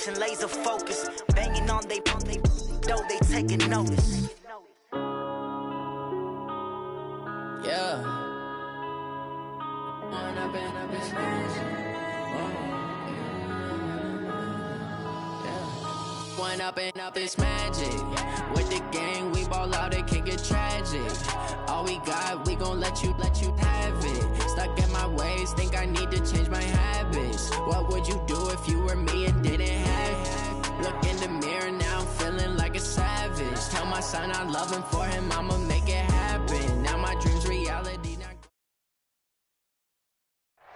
concentration, laser focus. Banging on they though they taking notice. Yeah. One up and up is magic. With the gang, we ball out, it can get tragic. All we got, we gon' let you have it. Stuck in my ways, think I need to change my habits. What would you do if you were me and didn't have it? Look in the mirror, now I'm feeling like a savage. Tell my son I love him, for him I'ma make it happen. Now my dream's reality.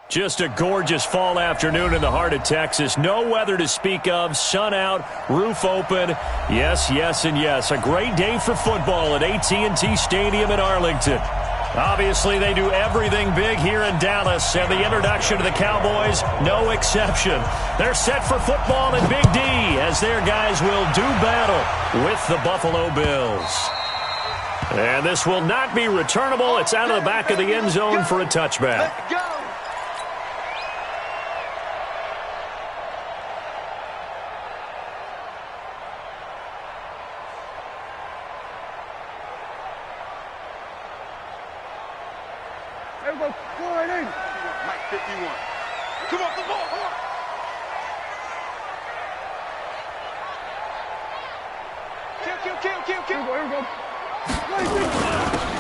Just a gorgeous fall afternoon in the heart of Texas. No weather to speak of. Sun out, roof open. Yes, yes, and yes. A great day for football at AT&T Stadium in Arlington. Obviously, they do everything big here in Dallas, and the introduction to the Cowboys, no exception. They're set for football in Big D as their guys will do battle with the Buffalo Bills. And this will not be returnable. It's out of the back of the end zone for a touchback. Let's go. Mike 51. Come on, the ball. Come on. Kill. Here we go.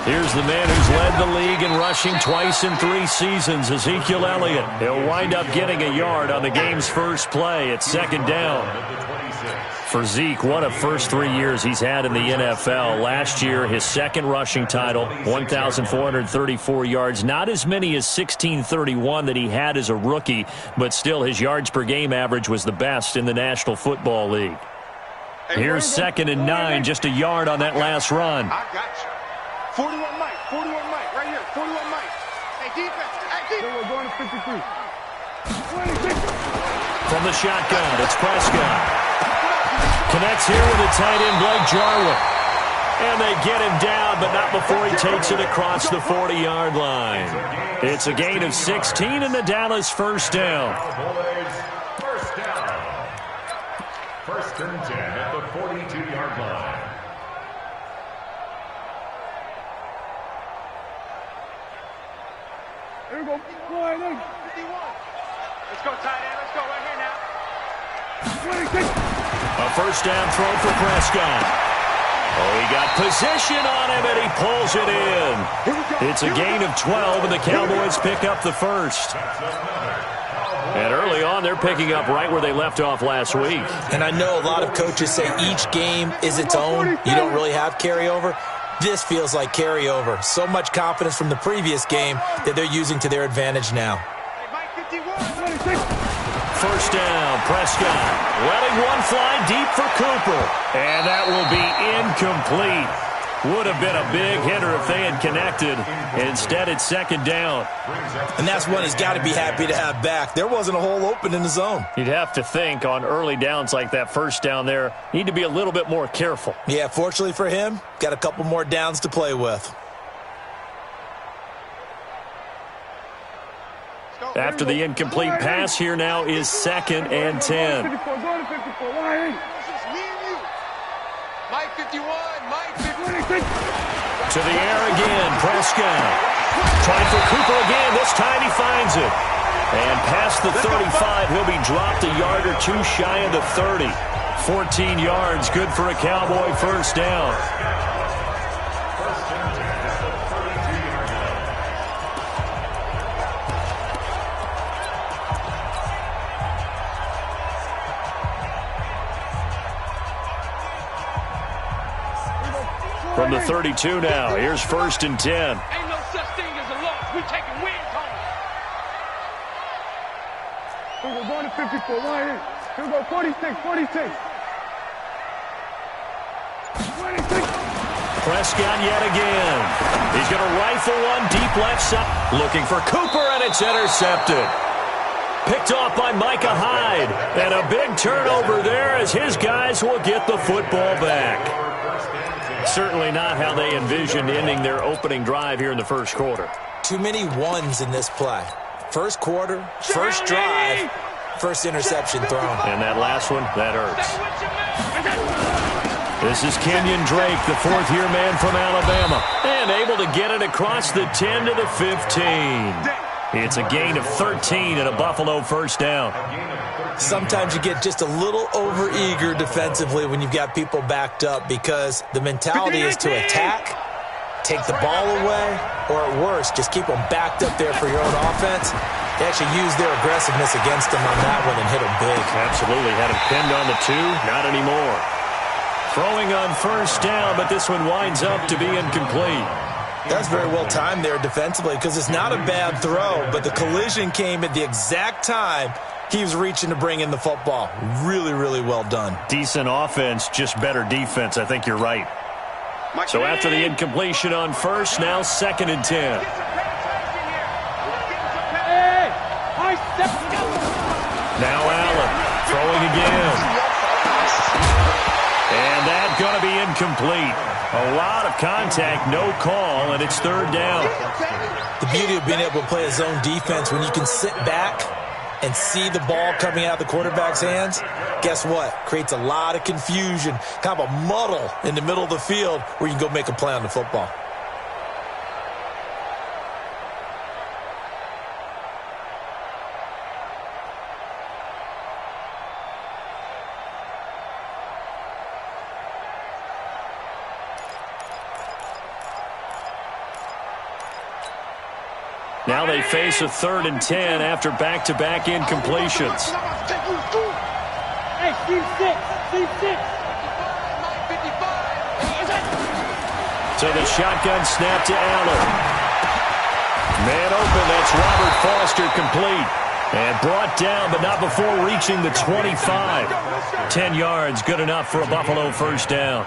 Here's the man who's led the league in rushing twice in 3 seasons, Ezekiel Elliott. He'll wind up getting a yard on the game's first play. It's second down. For Zeke, what a first 3 years he's had in the NFL. Last year, his second rushing title, 1,434 yards. Not as many as 1,631 that he had as a rookie, but still his yards per game average was the best in the National Football League. Here's second and 9, just a yard on that last run. I got you. 41 Mike, right here, 41 Mike. Hey, defense. We're going to 53. From the shotgun, it's Prescott. Connects here with a tight end, Blake Jarwin. And they get him down, but not before he takes it across the 40-yard line. It's a gain of 16 and the Dallas first down. First down. First and 10 at the 42-yard line. Here we go. 51. Let's go, tight end. Let's go right here now. 26. A first down throw for Prescott. Oh, he got position on him, and he pulls it in. It's a gain of 12, and the Cowboys pick up the first. And early on, they're picking up right where they left off last week. And I know a lot of coaches say each game is its own. You don't really have carryover. This feels like carryover. So much confidence from the previous game that they're using to their advantage now. First down, Prescott. Letting one fly deep for Cooper. And that will be incomplete. Would have been a big hitter if they had connected. Instead, it's second down. And that's one he's got to be happy to have back. There wasn't a hole open in the zone. You'd have to think on early downs like that first down there, need to be a little bit more careful. Yeah, fortunately for him, got a couple more downs to play with. After the incomplete pass, here now is second and 10. This is me and you. Mike 51. Mike 51. To the air again, Prescott. Trying for Cooper again. This time he finds it. And past the 35, he'll be dropped a yard or two shy of the 30. 14 yards, good for a Cowboy first down. From the 32 now, here's first and 10. Ain't no such thing as a loss. We taking wins home. We're going to 54. Right here. Here we go. 46. 26. Prescott yet again. He's going to rifle one deep left side. Looking for Cooper, and it's intercepted. Picked off by Micah Hyde. And a big turnover there as his guys will get the football back. Certainly not how they envisioned ending their opening drive here in the first quarter. Too many ones in this play. First quarter, first drive, first interception thrown. And that last one, that hurts. This is Kenyon Drake, the fourth-year man from Alabama, and able to get it across the 10 to the 15. It's a gain of 13 and a Buffalo first down. Sometimes you get just a little over-eager defensively when you've got people backed up because the mentality is to attack, take the ball away, or at worst, just keep them backed up there for your own offense. They actually used their aggressiveness against them on that one and hit them big. Absolutely. Had him pinned on the 2. Not anymore. Throwing on first down, but this one winds up to be incomplete. That's very well timed there defensively because it's not a bad throw, but the collision came at the exact time he was reaching to bring in the football. Really, really well done. Decent offense, just better defense. I think you're right. So after the incompletion on first, now 2nd and 10. Now Allen throwing again. And that's going to be incomplete. A lot of contact, no call, and it's 3rd down. The beauty of being able to play a zone defense when you can sit back and see the ball coming out of the quarterback's hands, guess what? Creates a lot of confusion, kind of a muddle in the middle of the field where you can go make a play on the football. Now they face a 3rd and 10 after back-to-back incompletions. Hey, Steve 6. So the shotgun snap to Allen. Man open, that's Robert Foster complete. And brought down, but not before reaching the 25. 10 yards, good enough for a Buffalo first down.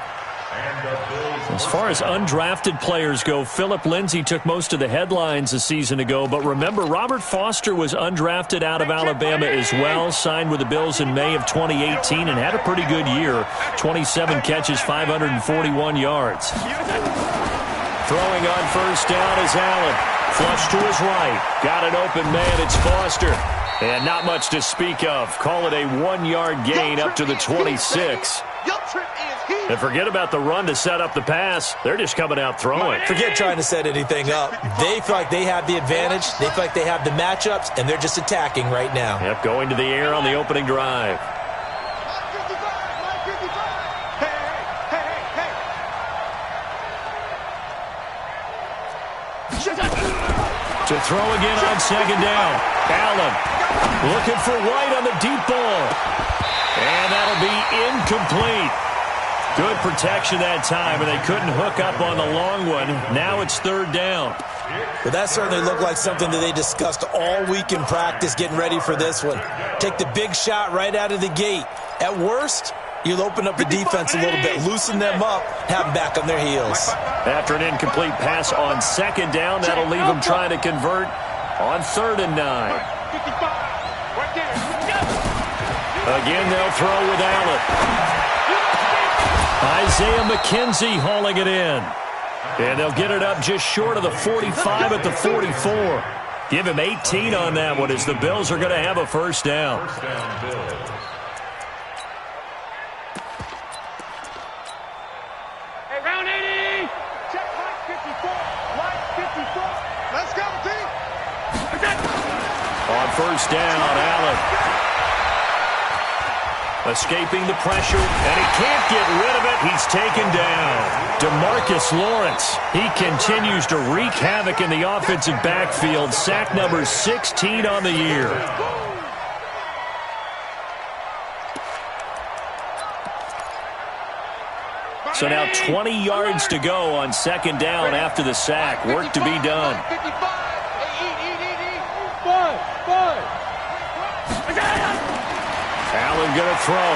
As far as undrafted players go, Philip Lindsay took most of the headlines a season ago. But remember, Robert Foster was undrafted out of Alabama as well, signed with the Bills in May of 2018, and had a pretty good year. 27 catches, 541 yards. Throwing on first down is Allen. Flush to his right. Got an open man, it's Foster. And not much to speak of. Call it a 1-yard gain up to the 26. And forget about the run to set up the pass. They're just coming out throwing. Forget trying to set anything up. They feel like they have the advantage. They feel like they have the matchups, and they're just attacking right now. Yep, going to the air on the opening drive. To throw again on 2nd down. Allen looking for White on the deep ball. And that'll be incomplete. Good protection that time, and they couldn't hook up on the long one. Now it's 3rd down. Well, that certainly looked like something that they discussed all week in practice getting ready for this one. Take the big shot right out of the gate. At worst, you'll open up the defense a little bit, loosen them up, have them back on their heels. After an incomplete pass on 2nd down, that'll leave them trying to convert on 3rd and 9. Again, they'll throw with Allen. Isaiah McKenzie hauling it in. And they'll get it up just short of the 45 at the 44. Give him 18 on that one as the Bills are going to have a first down. Hey, round 80. Check line 54. Line 54. Let's go, team. On first down, Allen. Escaping the pressure, and he can't get rid of it. He's taken down. DeMarcus Lawrence, he continues to wreak havoc in the offensive backfield. Sack number 16 on the year. So now 20 yards to go on 2nd down after the sack. Work to be done. Allen going to throw.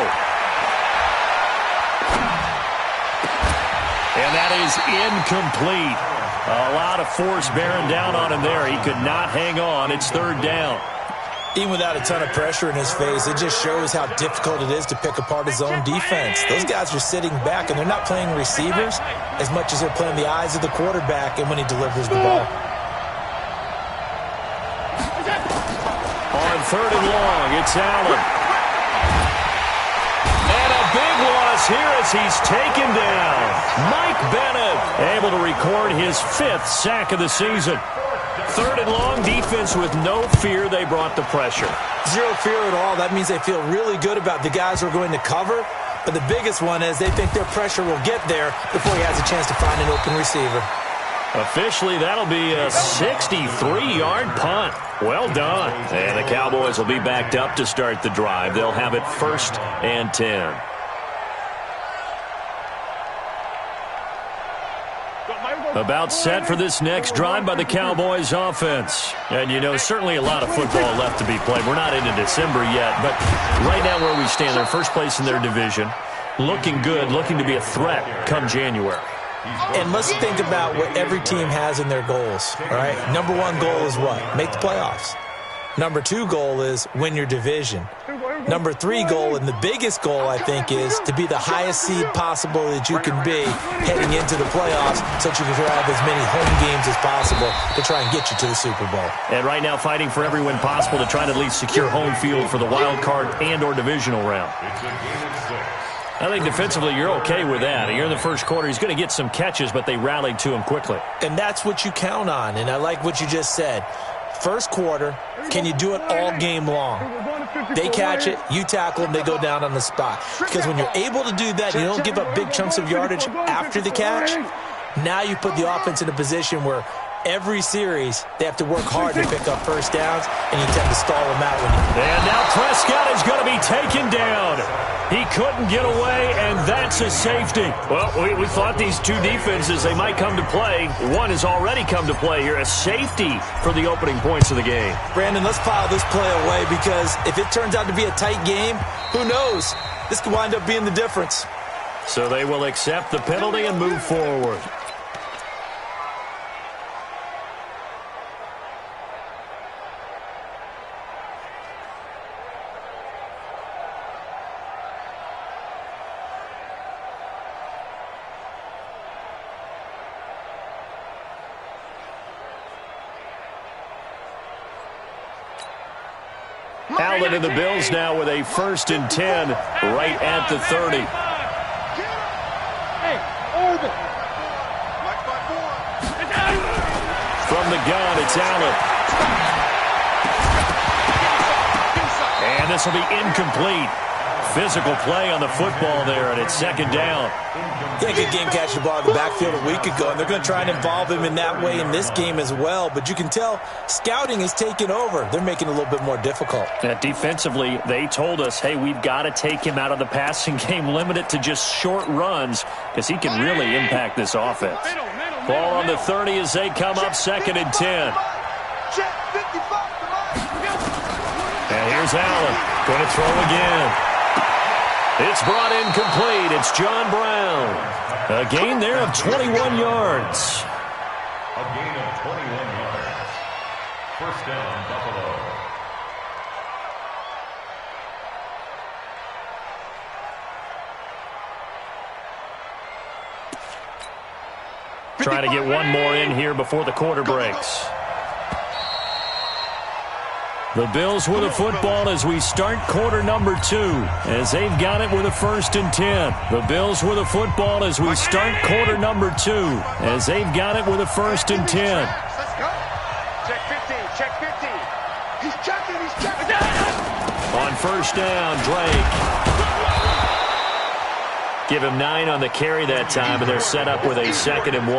And that is incomplete. A lot of force bearing down on him there. He could not hang on. It's 3rd down. Even without a ton of pressure in his face, it just shows how difficult it is to pick apart his own defense. Those guys are sitting back, and they're not playing receivers as much as they're playing the eyes of the quarterback and when he delivers the ball. On 3rd and long. It's Allen. And a big loss here as he's taken down. Mike Bennett able to record his 5th sack of the season. 3rd and long, defense with no fear. They brought the pressure. Zero fear at all. That means they feel really good about the guys who are going to cover. But the biggest one is they think their pressure will get there before he has a chance to find an open receiver. Officially, that'll be a 63-yard punt. Well done. And the Cowboys will be backed up to start the drive. They'll have it 1st and 10. About set for this next drive by the Cowboys offense. And, you know, certainly a lot of football left to be played. We're not into December yet, but right now where we stand, they're first place in their division. Looking good, looking to be a threat come January. And let's think about what every team has in their goals, all right? Number 1 goal is what? Make the playoffs. Number 2 goal is win your division. Number 3 goal, and the biggest goal, I think, is to be the highest seed possible that you can be heading into the playoffs so that you can have as many home games as possible to try and get you to the Super Bowl. And right now fighting for every win possible to try to at least secure home field for the wild card and or divisional round. I think defensively you're okay with that. You're in the first quarter. He's going to get some catches, but they rallied to him quickly. And that's what you count on, and I like what you just said. First quarter, can you do it all game long? They catch it, you tackle them, they go down on the spot. Because when you're able to do that, you don't give up big chunks of yardage after the catch. Now you put the offense in a position where every series they have to work hard to pick up first downs, and you tend to stall them out. And now Prescott is going to be taken down. He couldn't get away, and that's a safety. Well, we thought these two defenses, they might come to play. One has already come to play here, a safety for the opening points of the game. Brandon, let's file this play away because if it turns out to be a tight game, who knows? This could wind up being the difference. So they will accept the penalty and move forward. Allen and the Bills now with a 1st and 10 right at the 30. From the gun, it's Allen. And this will be incomplete. Physical play on the football there, and it's 2nd down. Yeah, good game catching the ball in the backfield a week ago, and they're going to try and involve him in that way in this game as well. But you can tell scouting is taking over. They're making it a little bit more difficult. Defensively, they told us, hey, we've got to take him out of the passing game, limit it to just short runs, because he can really impact this offense. Ball on the 30 as they come up 2nd and 10. And here's Allen, going to throw again. It's brought in complete. It's John Brown. A gain there of 21 yards. A gain of 21 yards. 1st down, Buffalo. Trying to get one more in here before the quarter breaks. The Bills with a football as we start quarter number 2, as they've got it with a 1st and 10. The Bills with a football as we start quarter number 2, as they've got it with a 1st and 10. Let's go. Check 50, check 50. He's checking, he's checking. On 1st down, Drake. Give him 9 on the carry that time, and they're set up with a 2nd and 1.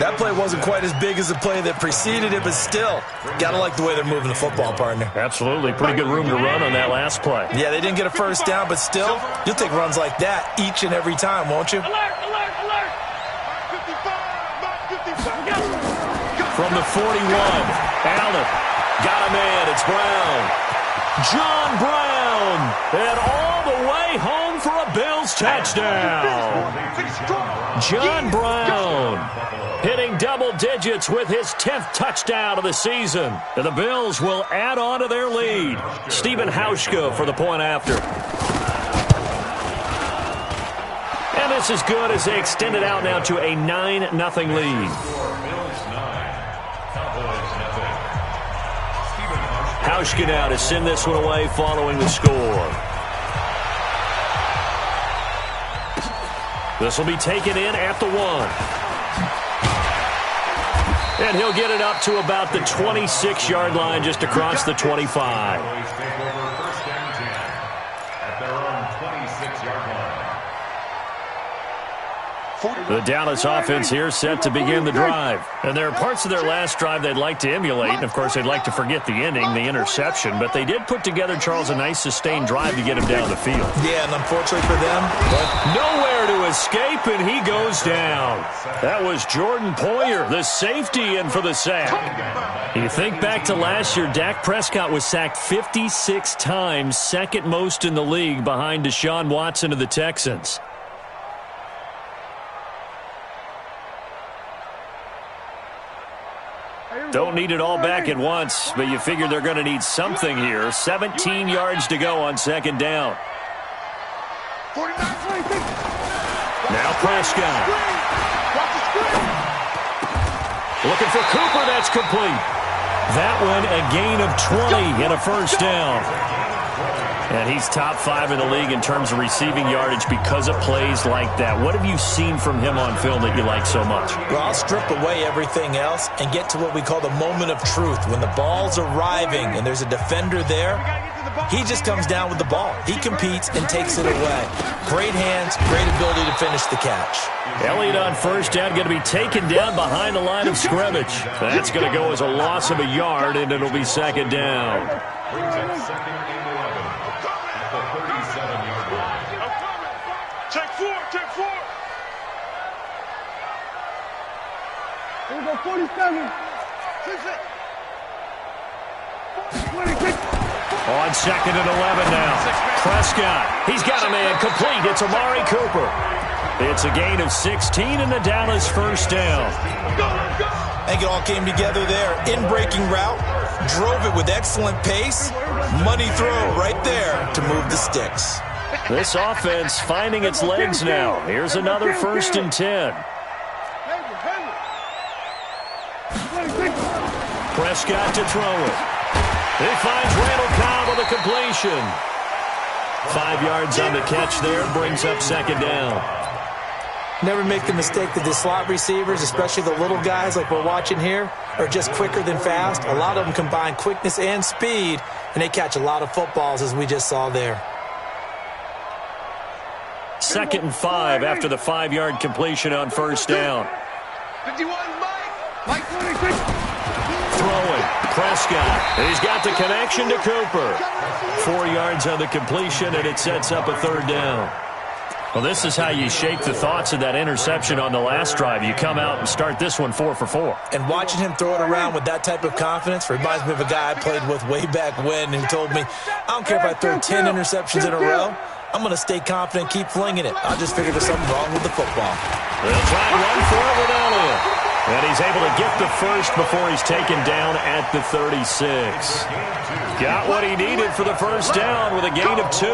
That play wasn't quite as big as the play that preceded it, but still, got to like the way they're moving the football, partner. Absolutely. Pretty good room to run on that last play. Yeah, they didn't get a 1st down, but still, you'll take runs like that each and every time, won't you? Alert, alert, alert. From the 41, Allen got a man. It's Brown. John Brown, and all the way home for a Bills touchdown. John Brown hitting double digits with his 10th touchdown of the season. And the Bills will add on to their lead. Stephen Hauschka for the point after. And this is good as they extend it out now to a 9-0 lead. Hauschka now to send this one away following the score. This will be taken in at the 1. And he'll get it up to about the 26-yard line, just across the 25. The Dallas offense here set to begin the drive. And there are parts of their last drive they'd like to emulate. And, of course, they'd like to forget the ending, the interception. But they did put together, Charles, a nice sustained drive to get him down the field. Yeah, and unfortunately for them, nowhere to escape, and he goes down. That was Jordan Poyer, the safety, in for the sack. You think back to last year, Dak Prescott was sacked 56 times, second most in the league behind Deshaun Watson of the Texans. Don't need it all back at once, but you figure they're going to need something here. 17 yards to go on second down. Now Prescott. Looking for Cooper. That's complete. That one a gain of 20 and a first down. And he's top 5 in the league in terms of receiving yardage because of plays like that. What have you seen from him on film that you like so much? Well, I'll strip away everything else and get to what we call the moment of truth. When the ball's arriving and there's a defender there, he just comes down with the ball. He competes and takes it away. Great hands, great ability to finish the catch. Elliott on first down, going to be taken down behind the line of scrimmage. That's going to go as a loss of a yard, and it'll be second down. Take 4. Here we go, 47. 26. On second and 11 now. Prescott, he's got a man complete. It's Amari Cooper. It's a gain of 16 and the Dallas first down. I think it all came together there. In-breaking route, drove it with excellent pace. Money throw right there to move the sticks. This offense finding its legs now. Here's another first and 10. Prescott to throw it. He finds Randall Cobb with a completion. 5 yards on the catch there, brings up second down. Never make the mistake that the slot receivers, especially the little guys like we're watching here, are just quicker than fast. A lot of them combine quickness and speed, and they catch a lot of footballs, as we just saw there. 2nd and 5 after the 5-yard completion on first down. 51, Mike 26. Throwing, Prescott. He's got the connection to Cooper. 4 yards on the completion, and it sets up a third down. Well, this is how you shake the thoughts of that interception on the last drive. You come out and start this one 4 for 4. And watching him throw it around with that type of confidence reminds me of a guy I played with way back when who told me, I don't care if I throw 10 interceptions in a row. I'm going to stay confident, keep flinging it. I just figured there's something wrong with the football. They'll try and run for it with Elliott. And he's able to get the first before he's taken down at the 36. Got what he needed for the first down with a gain of 2.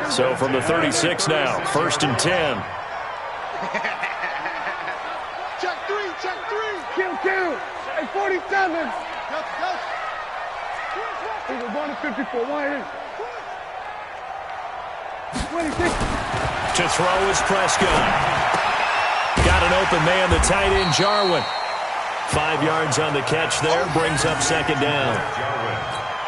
So from the 36 now, 1st and 10. Check 3. Kill. Hey, 47. He was going to 54. Why is 26. To throw is Prescott. Got an open man, the tight end, Jarwin. 5 yards on the catch there, brings up second down.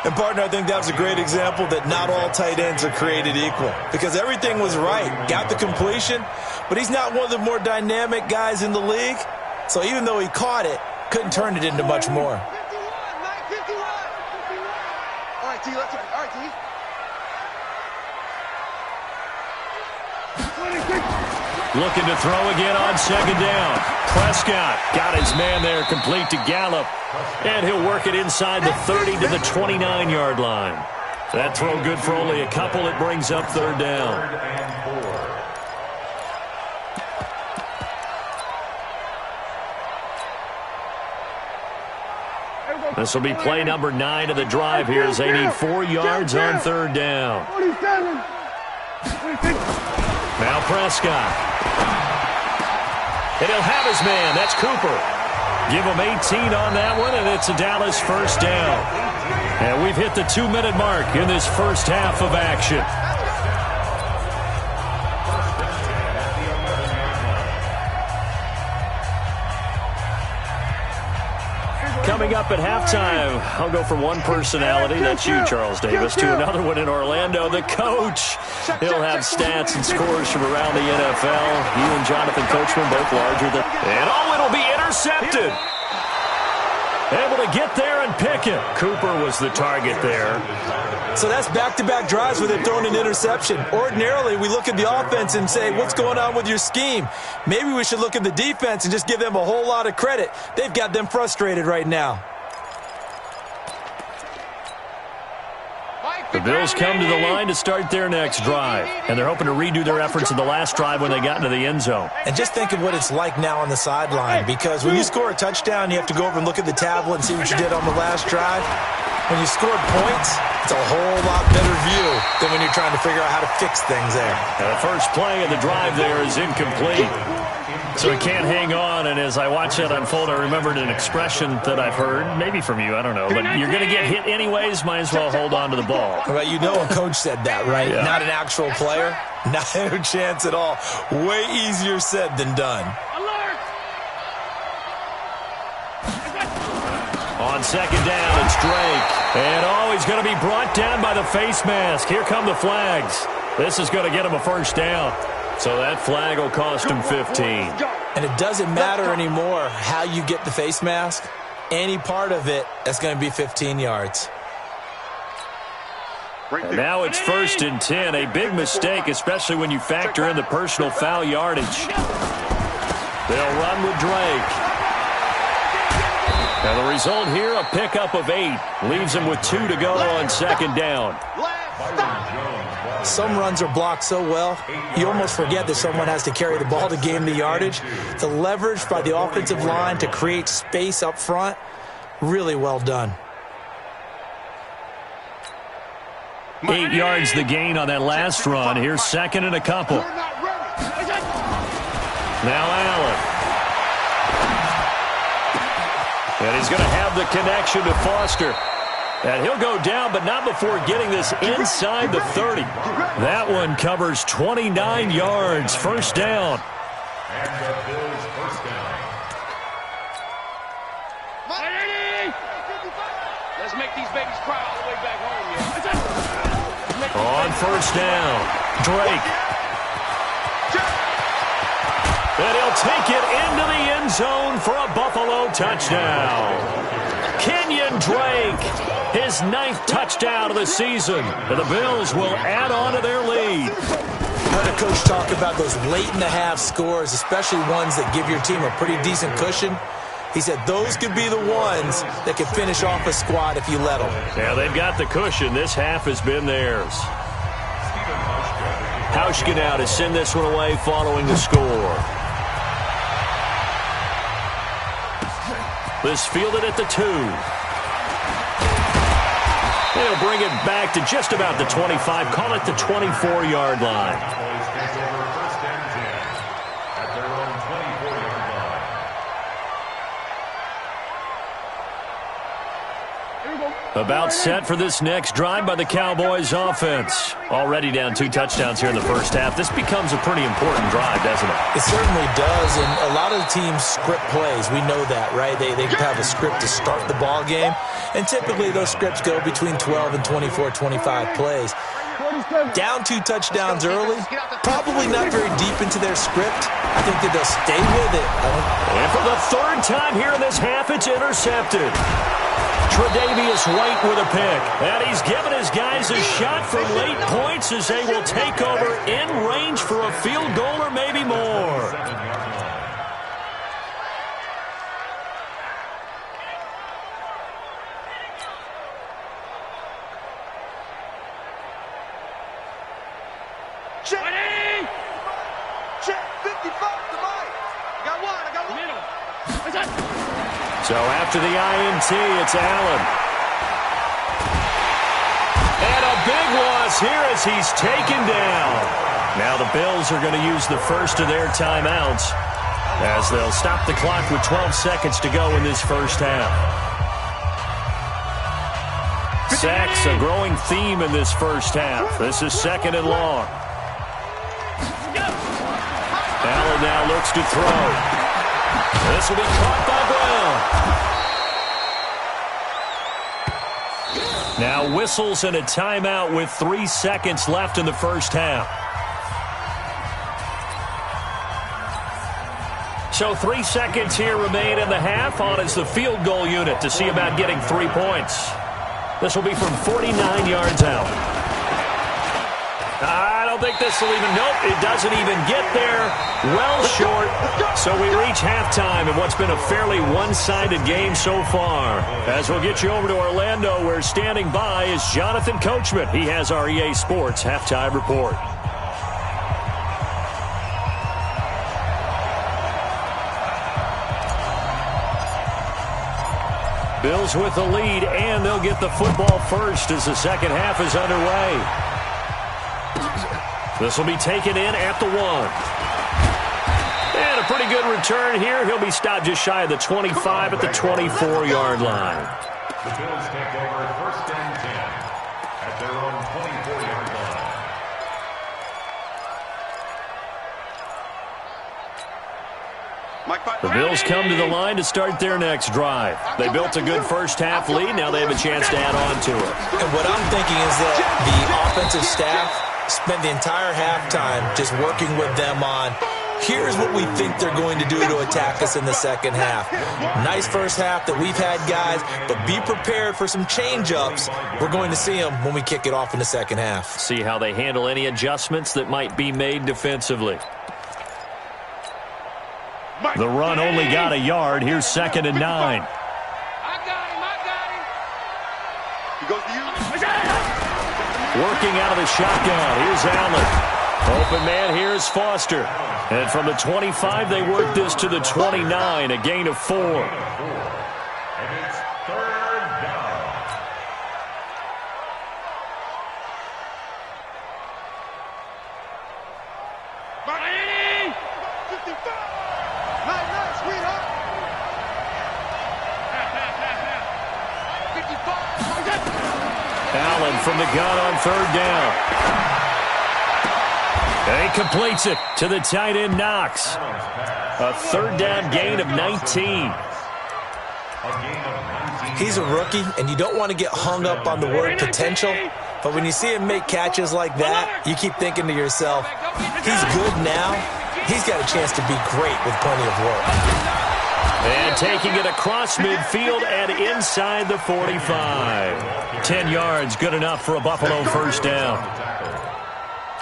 And, partner, I think that was a great example that not all tight ends are created equal. Because everything was right. Got the completion, but he's not one of the more dynamic guys in the league. So even though he caught it, couldn't turn it into much more. 51. All right, T, let's go. All right, T. 26. Looking to throw again on second down. Prescott got his man there complete to Gallup. And he'll work it inside the 30 to the 29-yard line. That throw good for only a couple. It brings up third down. This will be play number 9 of the drive here as they need 4 yards on third down. 47. Now Prescott. And he'll have his man. That's Cooper. Give them 18 on that one, and it's a Dallas first down. And we've hit the 2-minute mark in this first half of action. Coming up at halftime, I'll go from one personality, that's you, Charles Davis, to another one in Orlando, the coach. He'll have stats and scores from around the NFL. You and Jonathan Coachman, both larger than... And it'll be intercepted. Able to get there and pick it. Cooper was the target there. So that's back-to-back drives where they've thrown an interception. Ordinarily, we look at the offense and say, what's going on with your scheme? Maybe we should look at the defense and just give them a whole lot of credit. They've got them frustrated right now. The Bills come to the line to start their next drive, and they're hoping to redo their efforts in the last drive when they got into the end zone. And just think of what it's like now on the sideline, because when you score a touchdown, you have to go over and look at the tablet and see what you did on the last drive. When you scored points, it's a whole lot better view than when you're trying to figure out how to fix things there. And the first play of the drive there is incomplete. So he can't hang on, and as I watch that unfold, I remembered an expression that I've heard, maybe from you, I don't know, but you're going to get hit anyways, might as well hold on to the ball. Right, you know a coach said that, right? Yeah. Not an actual player? Not a chance at all. Way easier said than done. On second down, it's Drake. And, he's going to be brought down by the face mask. Here come the flags. This is going to get him a first down. So that flag will cost him 15. And it doesn't matter anymore how you get the face mask. Any part of it, that's going to be 15 yards. And now it's 1st and 10. A big mistake, especially when you factor in the personal foul yardage. They'll run with Drake. And the result here, a pickup of 8. Leaves him with 2 to go on second down. Some runs are blocked so well, you almost forget that someone has to carry the ball to gain the yardage. The leverage by the offensive line to create space up front, really well done. 8 yards the gain on that last run. Here's second and a couple. Now Allen. And he's going to have the connection to Foster. And he'll go down, but not before getting this inside the 30. That one covers 29 yards. First down. And the Bills first down. Let's make these babies cry all the way back home, yeah. On first down, Drake. And he'll take it into the end zone for a Buffalo touchdown. Kenyon Drake, his 9th touchdown of the season. And the Bills will add on to their lead. Heard a coach talk about those late-in-the-half scores, especially ones that give your team a pretty decent cushion. He said those could be the ones that could finish off a squad if you let them. Yeah, they've got the cushion. This half has been theirs. Hauschka now to send this one away following the score. This fielded at the 2. They'll bring it back to just about the 25. Call it the 24-yard line. About set for this next drive by the Cowboys offense. Already down 2 touchdowns here in the first half. This becomes a pretty important drive, doesn't it? It certainly does, and a lot of the teams script plays. We know that, right? They have a script to start the ball game, and typically those scripts go between 12 and 24, 25 plays. Down 2 touchdowns early, probably not very deep into their script. I think that they'll stay with it. And for the 3rd time here in this half, it's intercepted. Tre'Davious White with a pick. And he's given his guys a shot for late points as they will take over in range for a field goal or maybe more. Check! Check! 55 to Mike! I got one! So after the INT, it's Allen. And a big loss here as he's taken down. Now the Bills are going to use the first of their timeouts. as they'll stop the clock with 12 seconds to go in this first half. Sacks, a growing theme in this first half. This is 2nd and long. Allen now looks to throw. This will be caught by Brown. Now whistles and a timeout with 3 seconds left in the first half. So 3 seconds here remain in the half. On is the field goal unit to see about getting 3 points. This will be from 49 yards out. I don't think this will even, nope, it doesn't even get there. Well short. So we reach halftime in what's been a fairly one-sided game so far. As we'll get you over to Orlando, where standing by is Jonathan Coachman. He has our EA Sports halftime report. Bills with the lead, and they'll get the football first as the second half is underway. This will be taken in at the 1. And a pretty good return here. He'll be stopped just shy of the 25 at the 24-yard line. The Bills take over 1st and 10 at their own 24-yard line. The Bills come to the line to start their next drive. They built a good first half lead. Now they have a chance to add on to it. And what I'm thinking is that the offensive staff spent the entire halftime just working with them on, here's what we think they're going to do to attack us in the second half. Nice first half that we've had, guys, but be prepared for some change-ups. We're going to see them when we kick it off in the second half. See how they handle any adjustments that might be made defensively. The run only got a yard. Here's 2nd and 9. I got him. He goes to you. Working out of the shotgun. Here's Allen. Open man, here's Foster. And from the 25, they work this to the 29, a gain of 4. And it's 3rd down. Martini! 55! Nice, sweetheart! 55! Allen from the gun on 3rd down. And he completes it to the tight end, Knox. A 3rd down gain of 19. He's a rookie, and you don't want to get hung up on the word potential, but when you see him make catches like that, you keep thinking to yourself, he's good now. He's got a chance to be great with plenty of work. And taking it across midfield and inside the 45. 10 yards, good enough for a Buffalo first down.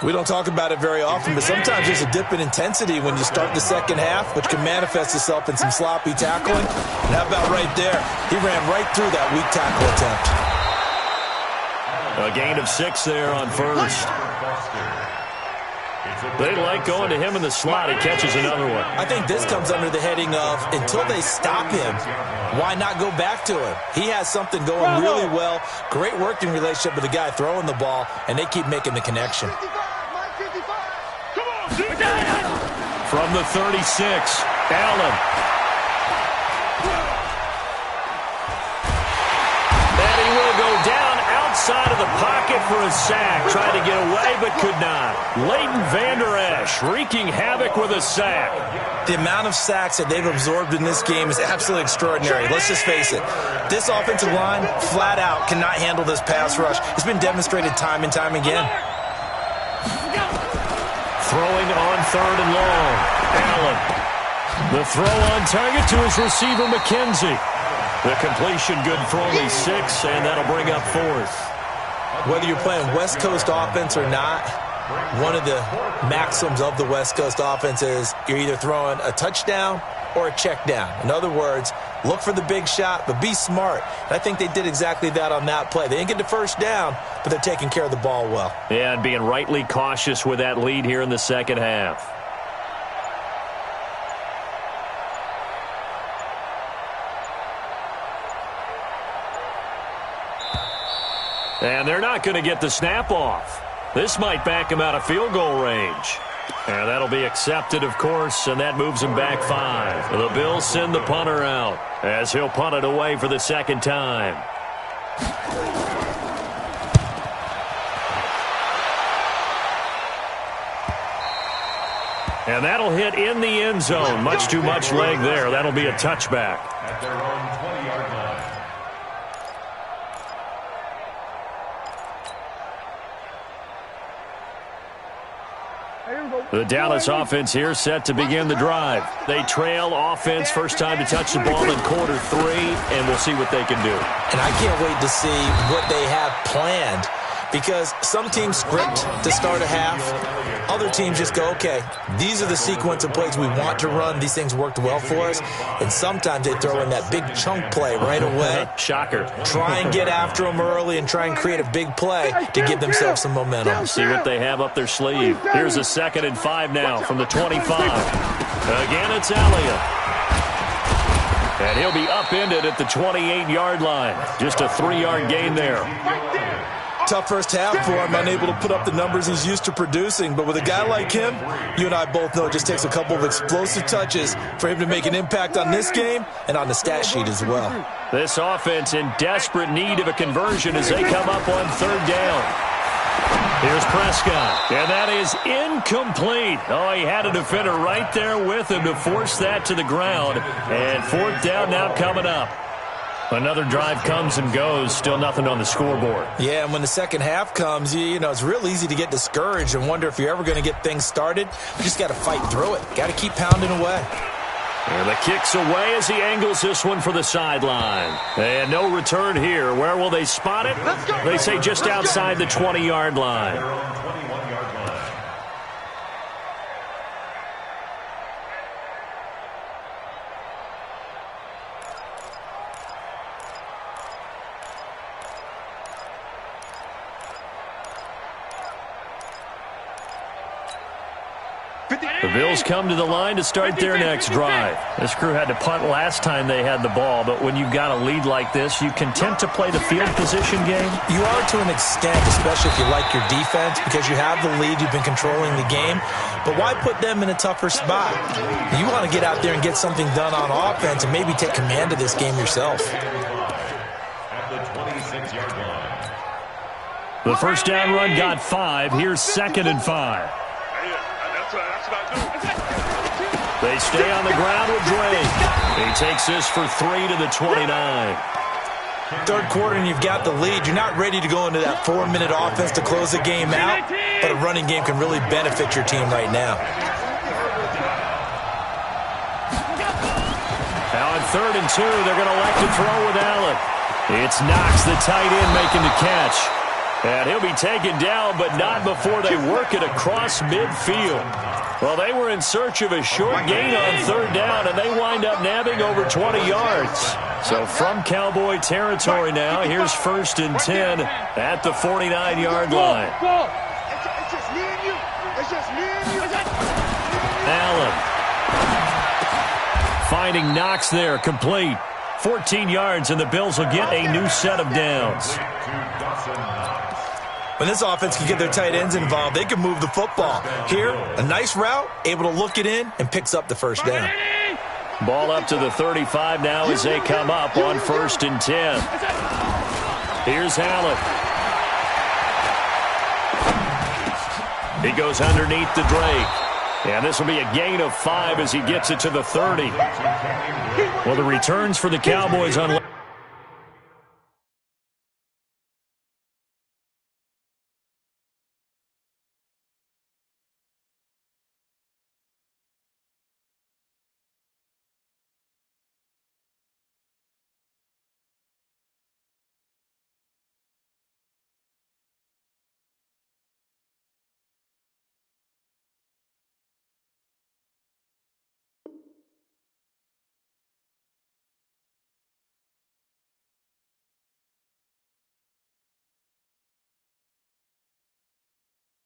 We don't talk about it very often, but sometimes there's a dip in intensity when you start the second half, which can manifest itself in some sloppy tackling. And how about right there? He ran right through that weak tackle attempt. A gain of 6 there on first. They like going to him in the slot. He catches another one. I think this comes under the heading of, until they stop him, why not go back to him? He has something going really well. Great working relationship with the guy throwing the ball, and they keep making the connection. From the 36, Allen. And he will go down outside of the pocket for a sack. Tried to get away, but could not. Leighton Vander Esch wreaking havoc with a sack. The amount of sacks that they've absorbed in this game is absolutely extraordinary. Let's just face it. This offensive line, flat out, cannot handle this pass rush. It's been demonstrated time and time again. Throwing on 3rd and long. Allen. The throw on target to his receiver, McKenzie. The completion good for only 6, and that'll bring up 4th. Whether you're playing West Coast offense or not, one of the maxims of the West Coast offense is you're either throwing a touchdown or a check down. In other words, look for the big shot, but be smart. And I think they did exactly that on that play. They didn't get the first down, but they're taking care of the ball well. Yeah, and being rightly cautious with that lead here in the second half. And they're not going to get the snap off. This might back him out of field goal range. And that'll be accepted, of course, and that moves him back 5. The Bills send the punter out as he'll punt it away for the second time. And that'll hit in the end zone. Much too much leg there. That'll be a touchback. At their own 20-yard line. The Dallas offense here set to begin the drive. They trail offense, first time to touch the ball in quarter 3, and we'll see what they can do. And I can't wait to see what they have planned, because some teams script to start a half. Other teams just go, okay, these are the sequence of plays we want to run. These things worked well for us. And sometimes they throw in that big chunk play right away. Shocker. Try and get after them early and try and create a big play to give themselves some momentum. See what they have up their sleeve. Here's a 2nd and 5 now from the 25. Again, it's Elliott. And he'll be upended at the 28-yard line. Just a 3-yard gain there. Tough first half for him, unable to put up the numbers he's used to producing. But with a guy like him, you and I both know it just takes a couple of explosive touches for him to make an impact on this game and on the stat sheet as well. This offense in desperate need of a conversion as they come up on 3rd down. Here's Prescott, and that is incomplete. Oh, he had a defender right there with him to force that to the ground. And 4th down now coming up. Another drive comes and goes, still nothing on the scoreboard. Yeah, and when the second half comes, you know, it's real easy to get discouraged and wonder if you're ever going to get things started. You just got to fight through it. Got to keep pounding away. And the kick's away as he angles this one for the sideline. And no return here. Where will they spot it? They say just outside the 20-yard line. The Bills come to the line to start their next drive. This crew had to punt last time they had the ball, but when you've got a lead like this, you content to play the field position game? You are to an extent, especially if you like your defense, because you have the lead, you've been controlling the game. But why put them in a tougher spot? You want to get out there and get something done on offense and maybe take command of this game yourself. At the 26-yard line. The first down run got 5. Here's 2nd and 5. They stay on the ground with Drake. He takes this for 3 to the 29. Third quarter and you've got the lead. You're not ready to go into that 4-minute offense to close the game out, but a running game can really benefit your team right now. Now on 3rd and 2, they're going to elect to throw with Allen. It's Knox, the tight end, making the catch. And he'll be taken down, but not before they work it across midfield. Well, they were in search of a short gain on 3rd down, and they wind up nabbing over 20 yards. So from Cowboy territory now, here's 1st and 10 at the 49-yard line. It's just me and you. It's just me and you. Allen finding Knox there, complete. 14 yards, and the Bills will get a new set of downs. When this offense can get their tight ends involved, they can move the football. Here, a nice route, able to look it in, and picks up the first down. Ball up to the 35 now as they come up on 1st and 10. Here's Allen. He goes underneath the Drake. And this will be a gain of 5 as he gets it to the 30. Well, the returns for the Cowboys on...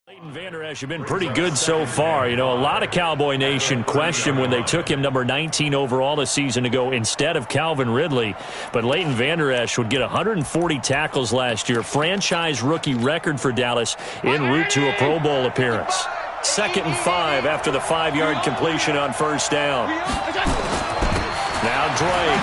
Leighton Vander Esch has been pretty good so far. You know, a lot of Cowboy Nation questioned when they took him number 19 overall a season ago instead of Calvin Ridley. But Leighton Vander Esch would get 140 tackles last year, franchise rookie record for Dallas en route to a Pro Bowl appearance. 2nd and 5 after the 5-yard completion on first down. Now Drake.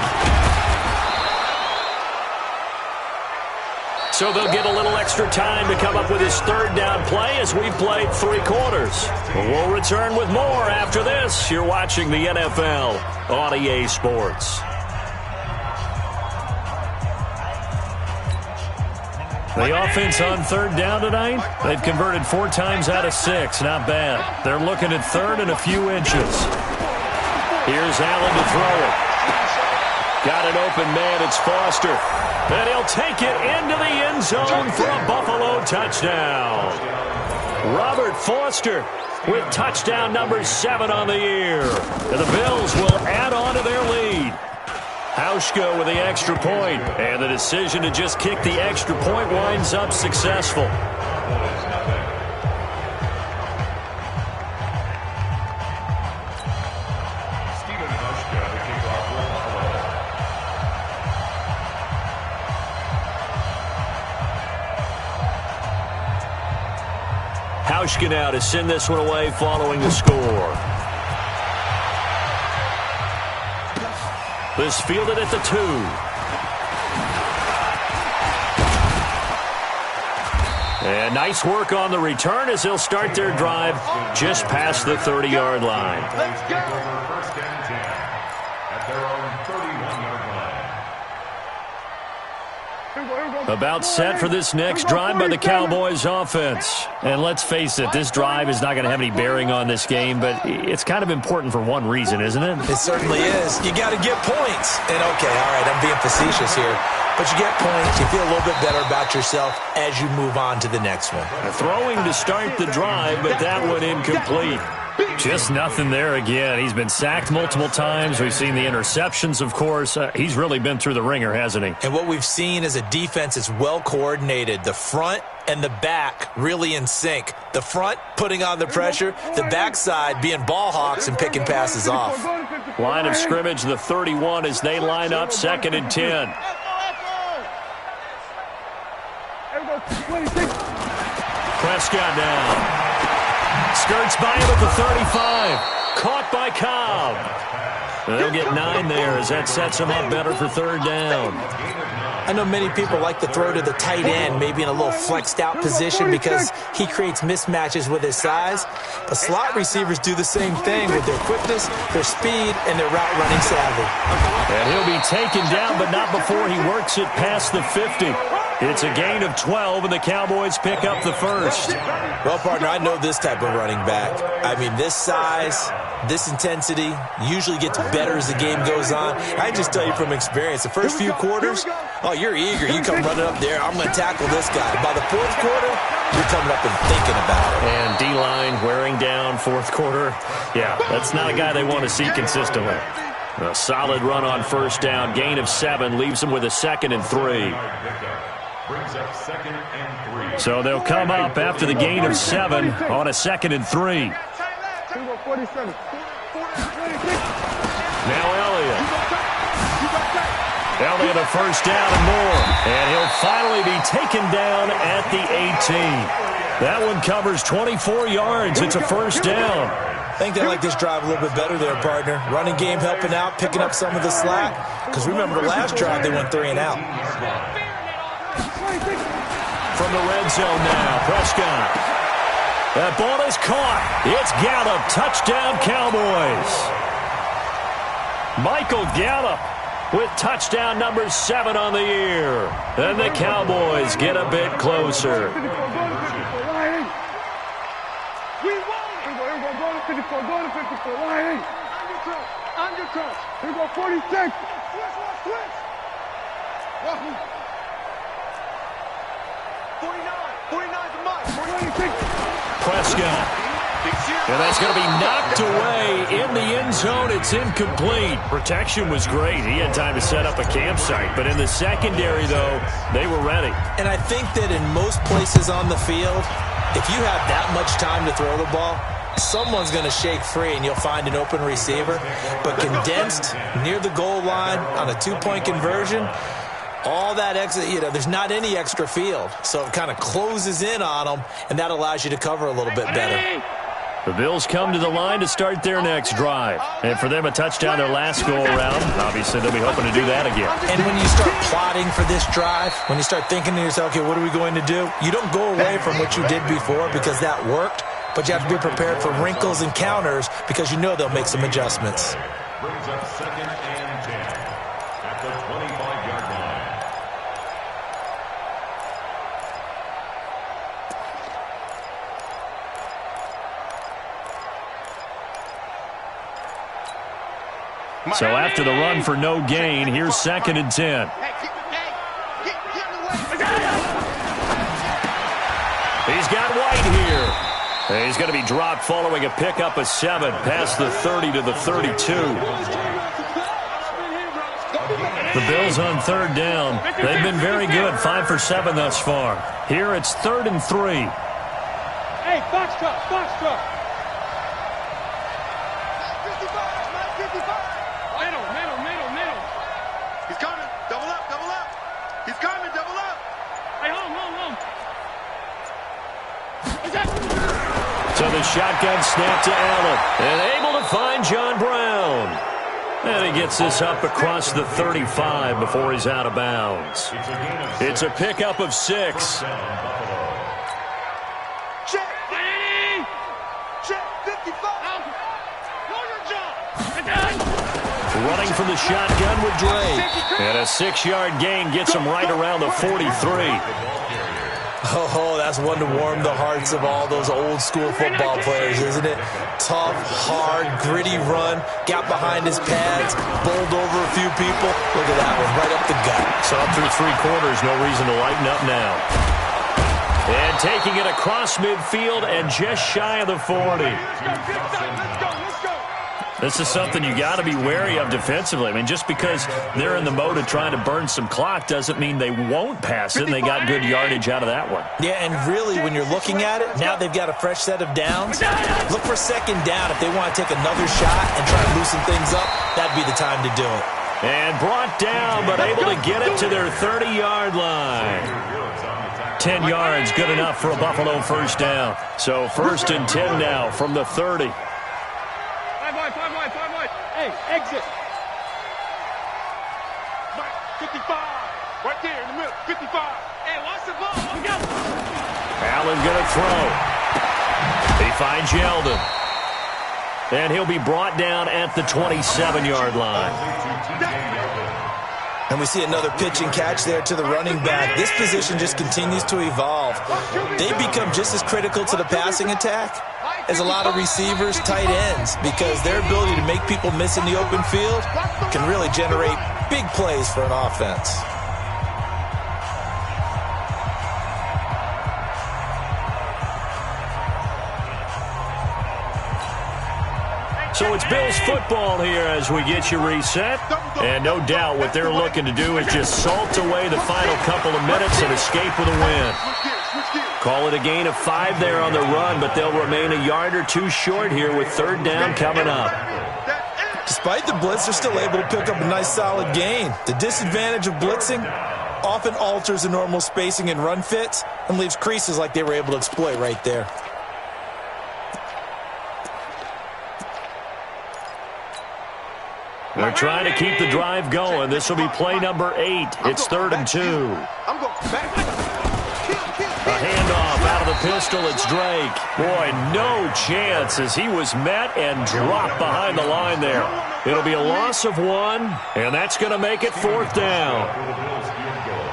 So they'll get a little extra time to come up with his 3rd down play as we've played 3 quarters. We'll return with more after this. You're watching the NFL on EA Sports. The offense on 3rd down tonight, they've converted 4 times out of 6. Not bad. They're looking at 3rd and a few inches. Here's Allen to throw it. Got an open man. It's Foster. And he'll take it into the end zone for a Buffalo touchdown. Robert Foster with touchdown number 7 on the year. And the Bills will add on to their lead. Hauschka with the extra point. And the decision to just kick the extra point winds up successful. Hauschka now to send this one away following the score. This fielded at the 2. And nice work on the return as they'll start their drive just past the 30-yard line. Let's go. First and 10 at their own 31-yard line. About set for this next drive by the Cowboys offense. And let's face it, this drive is not going to have any bearing on this game, but it's kind of important for one reason, isn't it? It certainly is. You got to get points. And okay, all right, I'm being facetious here. But you get points, you feel a little bit better about yourself as you move on to the next one. Throwing to start the drive, but that one incomplete. Just nothing there again. He's been sacked multiple times. We've seen the interceptions, of course. He's really been through the ringer, hasn't he? And what we've seen is a defense that's well coordinated. The front and the back really in sync. The front putting on the pressure, the backside being ball hawks and picking passes off. Line of scrimmage, the 31 as they line up 2nd and 10. Prescott now. Skirts by him at the 35. Caught by Cobb. They'll get 9 there as that sets them up better for 3rd down. I know many people like to throw to the tight end, maybe in a little flexed out position because he creates mismatches with his size. But slot receivers do the same thing with their quickness, their speed, and their route running savvy. And he'll be taken down, but not before he works it past the 50. It's a gain of 12, and the Cowboys pick up the first. Well, partner, I know this type of running back. I mean, this size, this intensity usually gets better as the game goes on. I just tell you from experience, the first few quarters, oh, you're eager. You come running up there, I'm going to tackle this guy. By the 4th quarter, you're coming up and thinking about it. And D-line wearing down 4th quarter. Yeah, that's not a guy they want to see consistently. A solid run on first down. Gain of 7 leaves them with a 2nd and 3. Brings up 2nd and 3. So they'll come up after the gain of 7 on a 2nd and 3. Now Elliott. Elliott a first down and more. And he'll finally be taken down at the 18. That one covers 24 yards. It's a first down. I think they like this drive a little bit better there, partner. Running game helping out, picking up some of the slack. Because remember the last drive, they went 3 and out. From the red zone now, Prescott. That ball is caught. It's Gallup. Touchdown, Cowboys. Michael Gallup with touchdown number 7 on the year. And the Cowboys get a bit closer. Here we go, 46. Prescott. And that's going to be knocked away in the end zone. It's incomplete. Protection was great. He had time to set up a campsite. But in the secondary, though, they were ready. And I think that in most places on the field, if you have that much time to throw the ball, someone's going to shake free and you'll find an open receiver. But condensed near the goal line on a 2-point conversion, all that extra, there's not any extra field. So it kind of closes in on them, and that allows you to cover a little bit better. The Bills come to the line to start their next drive. And for them, a touchdown their last go-around. Obviously, they'll be hoping to do that again. And when you start plotting for this drive, when you start thinking to yourself, okay, what are we going to do? You don't go away from what you did before because that worked, but you have to be prepared for wrinkles and counters because you know they'll make some adjustments. Brings up 2nd and 10 at the 25-yard line. So after the run for no gain, here's 2nd and 10. He's got White here. He's going to be dropped following a pickup of 7 past the 30 to the 32. The Bills on 3rd down. They've been very good, 5 for 7 thus far. Here it's 3rd and 3. Hey, box truck, box truck. Middle. He's coming. Double up. He's coming, double up. Hey, home. So the shotgun snap to Allen. And able to find John Brown. And he gets this up across the 35 before he's out of bounds. It's a pickup of 6. Check 55. Running from the shotgun with Drake. And a 6-yard gain gets him right around the 43. Oh, that's one to warm the hearts of all those old school football players, isn't it? Tough, hard, gritty run, got behind his pads, bowled over a few people. Look at that one, right up the gut. So up through 3 quarters, no reason to lighten up now. And taking it across midfield and just shy of the 40. This is something you got to be wary of defensively. I mean, just because they're in the mode of trying to burn some clock doesn't mean they won't pass it, and they got good yardage out of that one. Yeah, and really, when you're looking at it, now they've got a fresh set of downs. Look for 2nd down. If they want to take another shot and try to loosen things up, that'd be the time to do it. And brought down, but able to get it to their 30-yard line. 10 yards, good enough for a Buffalo first down. So 1st and 10 now from the 30. 5 wide. Hey, exit. 55. Right there in the middle. 55. Hey, watch the ball. Look out. Allen gonna throw. He finds Yeldon. And he'll be brought down at the 27-yard line. And we see another pitch and catch there to the running back. This position just continues to evolve. They become just as critical to the passing attack as a lot of receivers, tight ends, because their ability to make people miss in the open field can really generate big plays for an offense. So it's Bills football here as we get you reset. And no doubt what they're looking to do is just salt away the final couple of minutes and escape with a win. Call it a gain of 5 there on the run, but they'll remain a yard or 2 short here with 3rd down coming up. Despite the blitz, they're still able to pick up a nice solid gain. The disadvantage of blitzing often alters the normal spacing and run fits and leaves creases like they were able to exploit right there. They're trying to keep the drive going. This will be play number 8. It's 3rd and 2. I'm going back. A handoff out of the pistol. It's Drake. Boy, no chance as he was met and dropped behind the line there. It'll be a loss of 1, and that's going to make it 4th down. For the Bills field goal,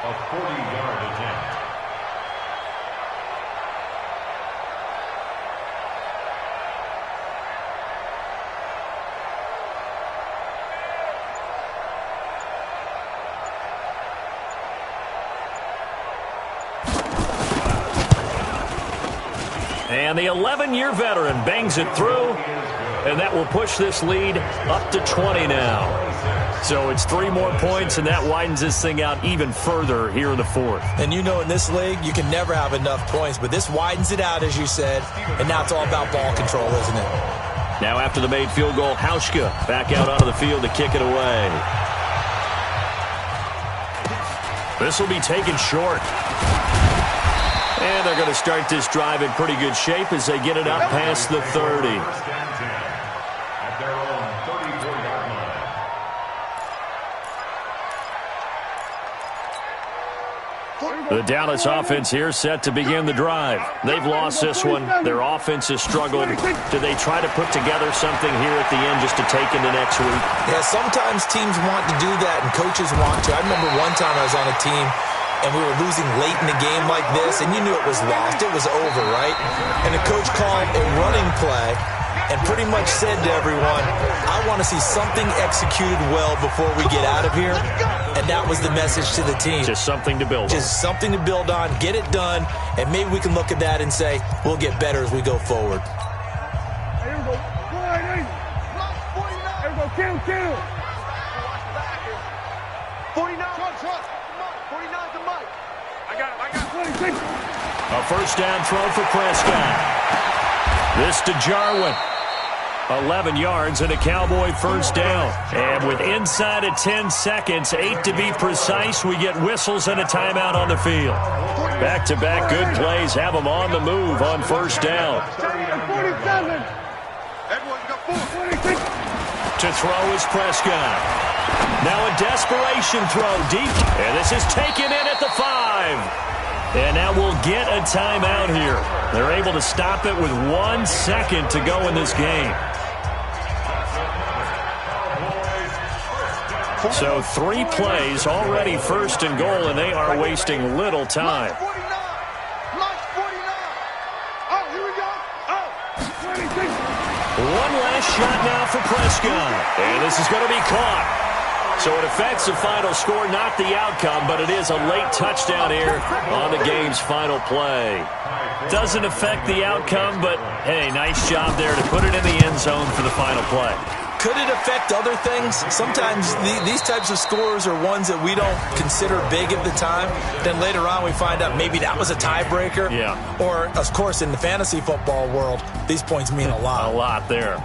a 40-yard attempt. And the 11-year veteran bangs it through, and that will push this lead up to 20 now. So it's 3 more points, and that widens this thing out even further here in the 4th. And you know in this league, you can never have enough points, but this widens it out, as you said, and now it's all about ball control, isn't it? Now after the made field goal, Hauschka back out onto the field to kick it away. This will be taken short. And they're going to start this drive in pretty good shape as they get it up past the 30. First and 10 at their own 34-yard line. The Dallas offense here set to begin the drive. They've lost this one. Their offense has struggled. Do they try to put together something here at the end just to take into next week? Yeah, sometimes teams want to do that and coaches want to. I remember one time I was on a team and we were losing late in the game like this, and you knew it was lost. It was over, right? And the coach called a running play and pretty much said to everyone, I want to see something executed well before we get out of here. And that was the message to the team. Just something to build on. Just something to build on, get it done, and maybe we can look at that and say, we'll get better as we go forward. Here we go. Here we go. Kill. 49. 49 to Mike. I got him. 26. A first down throw for Prescott. This to Jarwin. 11 yards and a Cowboy first down. And with inside of 10 seconds, 8 to be precise, we get whistles and a timeout on the field. Back-to-back good plays have them on the move on first down. 47. Everyone's got 4. 26. To throw is Prescott. Now a desperation throw deep. And this is taken in at the 5. And now we'll get a timeout here. They're able to stop it with 1 second to go in this game. So 3 plays already first and goal, and they are wasting little time. 49. Mike 49. Oh, here we go. Oh. 26. One last shot now for Prescott. And this is going to be caught. So it affects the final score, not the outcome, but it is a late touchdown here on the game's final play. Doesn't affect the outcome, but, hey, nice job there to put it in the end zone for the final play. Could it affect other things? Sometimes these types of scores are ones that we don't consider big at the time. Then later on we find out maybe that was a tiebreaker. Yeah. Or, of course, in the fantasy football world, these points mean a lot. A lot there.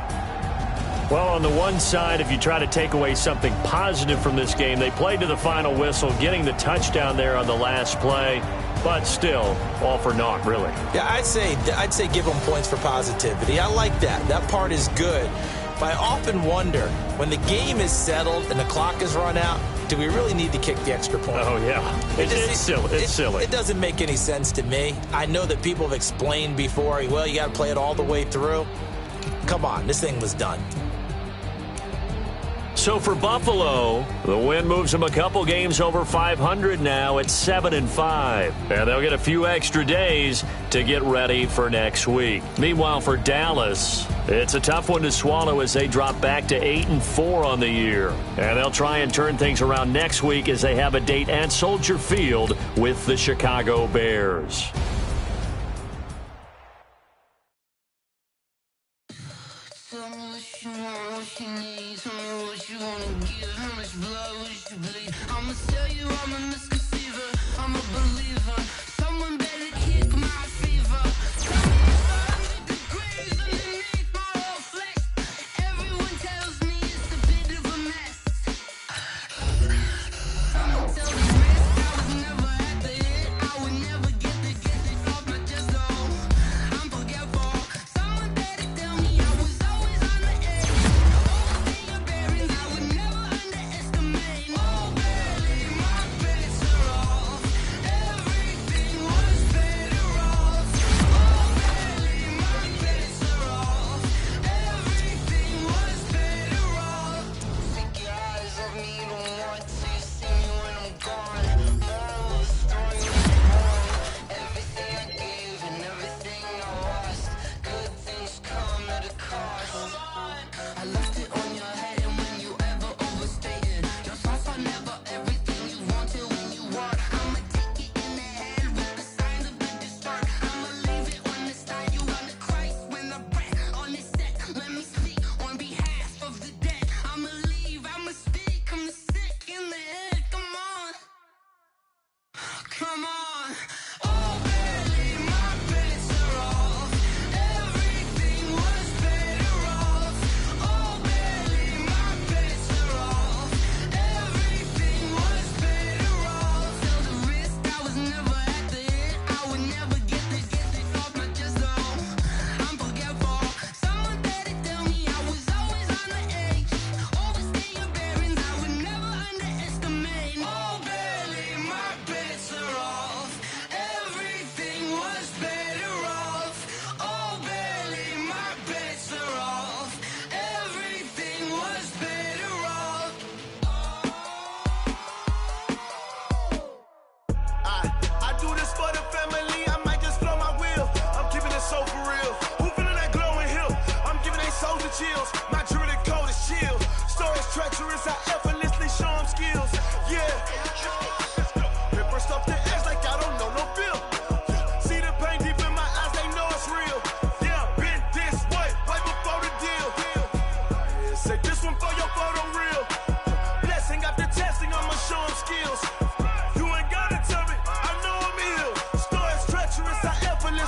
Well, on the one side, if you try to take away something positive from this game, they played to the final whistle, getting the touchdown there on the last play, but still, all for naught, really. Yeah, I'd say give them points for positivity. I like that. That part is good. But I often wonder, when the game is settled and the clock is run out, do we really need to kick the extra point? Oh, yeah. It's silly. It's silly. It doesn't make any sense to me. I know that people have explained before, well, you got to play it all the way through. Come on, this thing was done. So for Buffalo, the win moves them a couple games over 500 now at 7-5. And they'll get a few extra days to get ready for next week. Meanwhile, for Dallas, it's a tough one to swallow as they drop back to 8-4 on the year. And they'll try and turn things around next week as they have a date at Soldier Field with the Chicago Bears.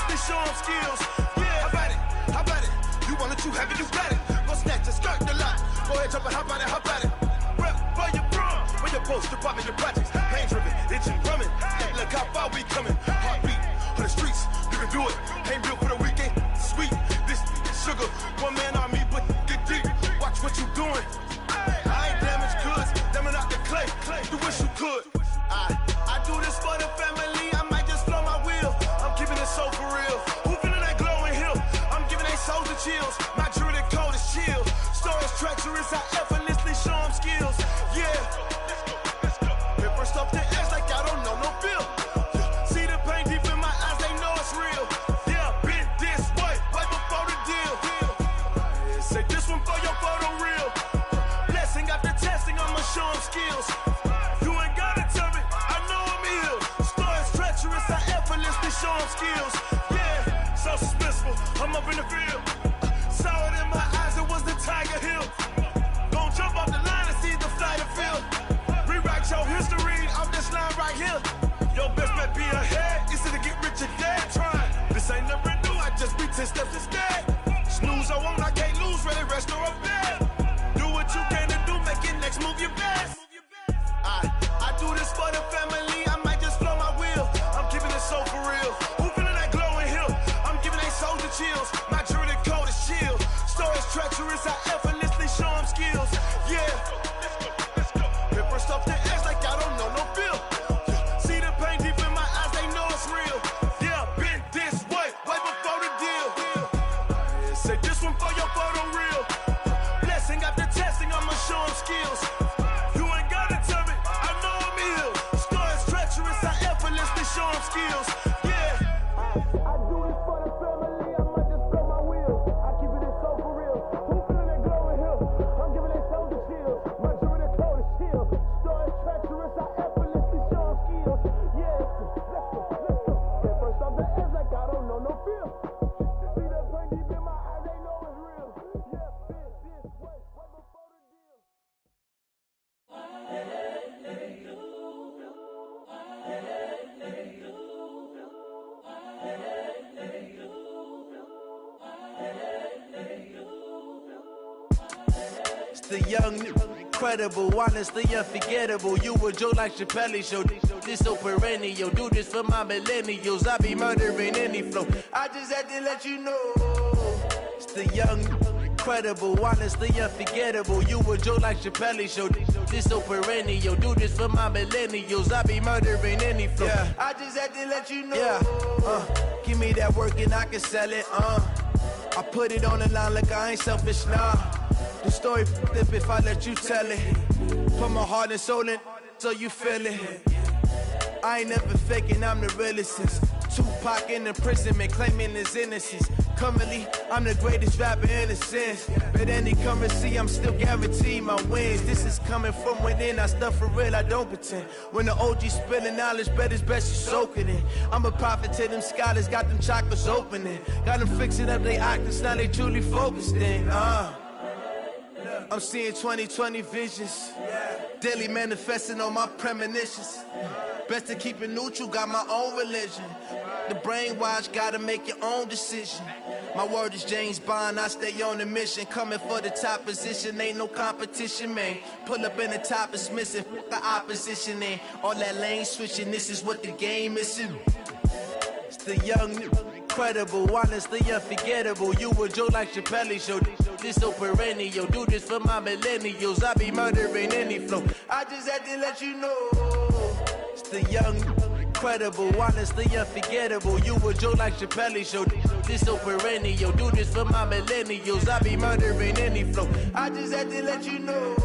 effortlessly show them skills. Yeah, how about it? How about it? You want it, you have it, you got it. Go snatch and skirt the lot. Go ahead, jump it, how about it? How about it? Rep for your bro. When you're post, you're popping your projects. Pain driven, itching, drumming. Look how far we coming. Heartbeat on the streets, you can do it. Ain't built for the weekend. Sweet, this sugar. One man army, but get deep. Watch what you doing. I ain't damaged goods, damn it out the clay. You wish you could. I do this for the family. I might just blow my wheel. I'm keeping it so for real. Who feeling that glowing hill? I'm giving they souls the chills. My jewelry code is chill. Stories treacherous, I effortlessly show them skills. Yeah. Paper stuff the edge like I don't know no feel. See the pain deep in my eyes, they know it's real. Yeah, been this way, right before the deal. Say this one for your photo reel. Blessing after testing, I'ma show them skills. You ain't gotta tell me, I know I'm ill. Stories treacherous, I effortlessly show them skills. Yeah, so suspenseful, I'm up in the field. Saw it in my eyes, it was the Tiger Hill. Gon' jump off the line and see the flight of field. Rewrite your history off this line right here. Your best bet be ahead, easy to get rich or dead trying. This ain't never new, I just be 10 steps instead. Snooze I won't, I can't lose, ready, rest or a bed. Do what you can to do, make your next move your best. I do this for the family, I might just blow my wheel. I'm keeping it so for real. Who feeling that glowing hill? I'm giving they souls the chills. My jewelry code is chill. Stories treacherous, I effortlessly show them skills. Yeah. Paper stuff the edge like I don't know no feel. See the pain deep in my eyes, they know it's real. Yeah, been this way, way before the deal. Say this one for your photo reel. Blessing after testing, I'ma show them skills. You ain't gotta tell me, I know I'm ill. Stories treacherous, I effortlessly show them skills. Yeah. I do this for the family, I might just blow my wheel. I keep it so for real. Who feeling that glowing hill? I'm giving they souls the chills. My jewelry code is chill. Stories treacherous, I effortlessly show them skills. Yeah, let's go. Get first off the edge like I don't know no feel. See the pain deep in my eyes, they know it's real. Yeah, been this way, way before the deal. It's the young, incredible, honestly unforgettable. You a Joe like Chappelle show. This so perennial. Do this for my millennials. I be murdering any flow. I just had to let you know. It's the young, incredible, honestly unforgettable. You a Joe like Chappelle show. This so perennial. Do this for my millennials. I be murdering any flow. Yeah. I just had to let you know. Yeah. Give me that work and I can sell it. I put it on the line like I ain't selfish, nah. The story flip if I let you tell it. Put my heart and soul in so you feel it. I ain't never faking, I'm the realest since Tupac in imprisonment, claiming his innocence. Currently, I'm the greatest rapper in a sense. But any currency, I'm still guaranteed my wins. This is coming from within, I stuff for real, I don't pretend. When the OG spilling knowledge, bet it's best you soak it in. I'm a prophet to them scholars, got them chakras opening. Got them fixing up they octaves, now they truly focused in. I'm seeing 2020 visions. Daily manifesting on my premonitions. Best to keep it neutral, got my own religion. The brainwash, gotta make your own decision. My word is James Bond, I stay on the mission. Coming for the top position, ain't no competition, man. Pull up in the top, it's missing, the opposition in. All that lane switching, this is what the game is in. It's the young, incredible, honestly unforgettable. You a Joe like Chappelle show. This so perennial. Do this for my millennials. I be murdering any flow. I just had to let you know. It's the young, incredible, honestly unforgettable. You a Joe like Chappelle show. This so perennial. Do this for my millennials. I be murdering any flow. I just had to let you know.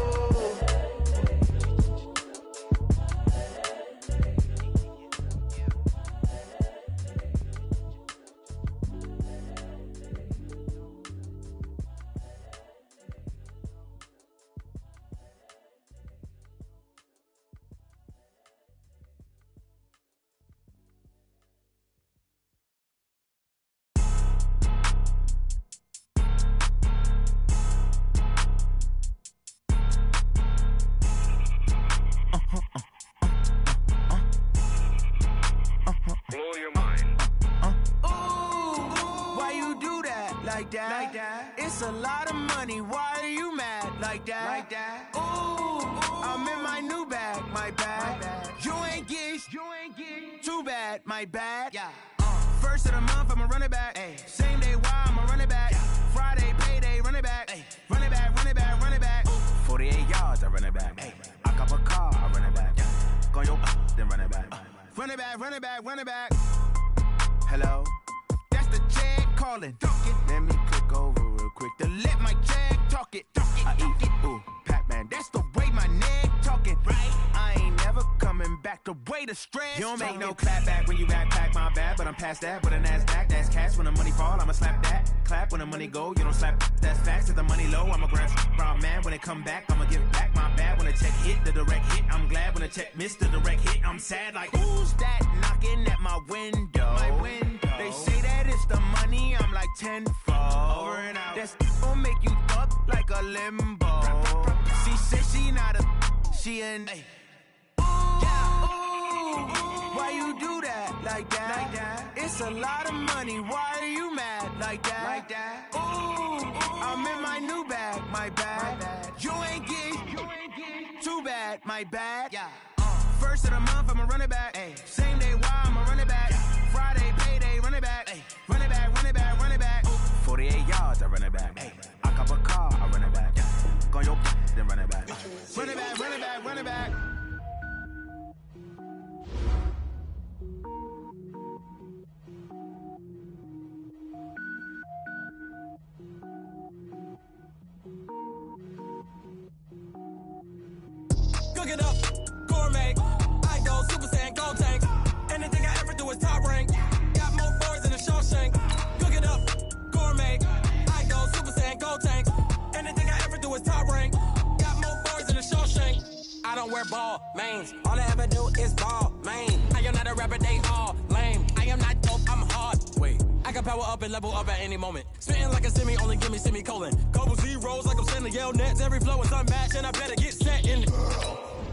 like that? It's a lot of money, why are you mad like that? Ooh, I'm in my new bag, my bad. You ain't get too bad, my bad. First of the month, I'ma run it back. Same day, why I'ma run it back. Friday, payday, run it back. Run it back, run it back, run it back. 48 yards, I run it back. I cop a car, I run it back. Go your then run it back. Run it back, run it back, run it back. Hello? That's the check calling. Let me click over real quick to let my check talk it. I eat it, ooh, Pac-Man. That's the way my neck talking. Right? I ain't never coming back. The way the stress. You don't make no clap back when you backpack, my bad. But I'm past that with a NASDAQ. That's cash. When the money fall, I'ma slap that. Clap when the money go, you don't slap. That's facts. If the money low, I'ma grab brown man. When it come back, I'ma give back my bad. When the check hit, the direct hit. I'm glad when the check missed the direct hit. I'm sad like, who's that knocking at my window? My window. They say that it's the money, I'm like tenfold. Over and out. That's gon' make you up like a limbo. She said she not a, she an A. Why you do that like that? It's a lot of money, why are you mad like that? Ooh, I'm in my new bag, my bad. You ain't get too bad, my bad. First of the month, I'ma run it back. Same day, why I'ma run it back. Friday, payday, run it back. Run it back, run it back, run it back. 48 yards, I run it back. I cop a car, I run it back. Go your then run it back. Run it back, run it back, run it back. Cook it up, gourmet. I go Super Saiyan, gold tank. Anything I ever do is top rank. Got more boys than a Shawshank. Cook it up, gourmet. I go Super Saiyan, gold tank. Anything I ever do is top rank. Got more boys than a Shawshank. I don't wear ball mains. All I ever do is ball main. I am not a rapper, they all lame. I am not dope, I'm hard. Wait, I can power up and level up at any moment. Spitting like a semi, only give me semicolon. Couple zeros like I'm sending yell nets. Every flow is unmatched and I better get set in.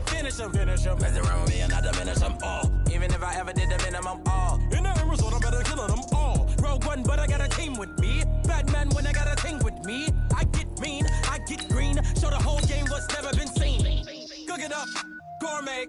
Finish them. Mess around with me and I diminish them all. Even if I ever did the minimum all. In the end result, I better kill them all. Rogue One, but I got a team with me. Batman when I got a thing with me. I get mean, I get green. Show the whole game what's never been seen. Cook it up, gourmet.